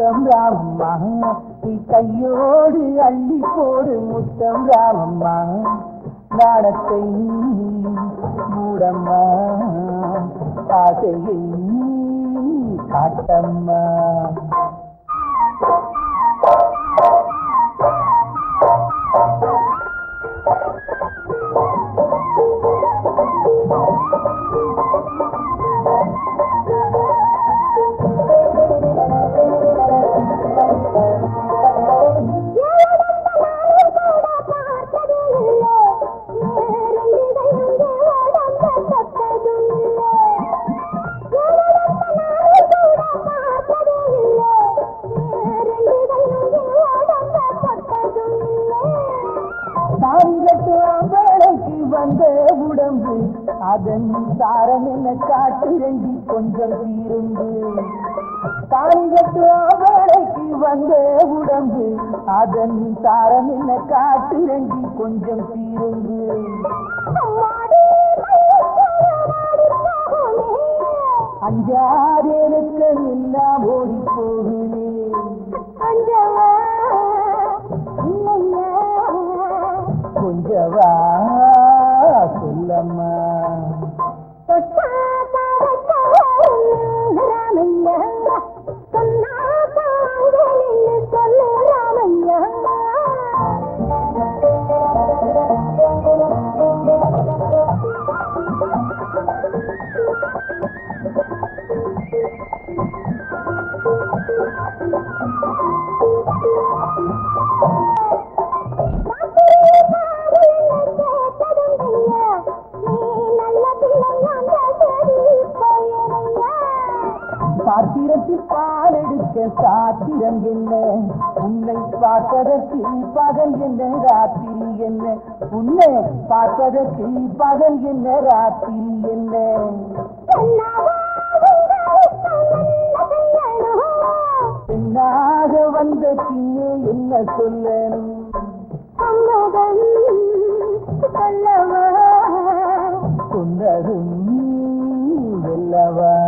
முத்தம் ராமம்மா நீ கையோடு அள்ளி போடு முத்தம் ராமம்மா நாடத்தை மூடம்மா ஆசையை காட்டம்மா வந்த உடம்பு அதன் சாரம் என்ன காட்டுரண்டி கொஞ்சம் தீருந்து காணிகட்டு ஆவளைக்கு வந்த உடம்பு அதன் சாரம் என்ன காட்டுரண்டி கொஞ்சம் தீருந்து அஞ்சாதேனுக்கு எல்லாம் ஓடி போகுமே கொஞ்சவா சொல்லம்மா ராமையா சொன்னா சொல்லு ராமையா சாத்திரத்தில் பால் எடுக்க சாத்திரம் என்ன உன்னை பார்ப்பதற்கு பகல் என்ன ராத்திரி என்ன உன்னை பார்ப்பதற்கு பகல் என்ன ராத்திரி என்ன பெண்ணாக வந்த பின்னே என்ன சொல்லணும் சொல்லவா சொன்னதும் வெல்லவா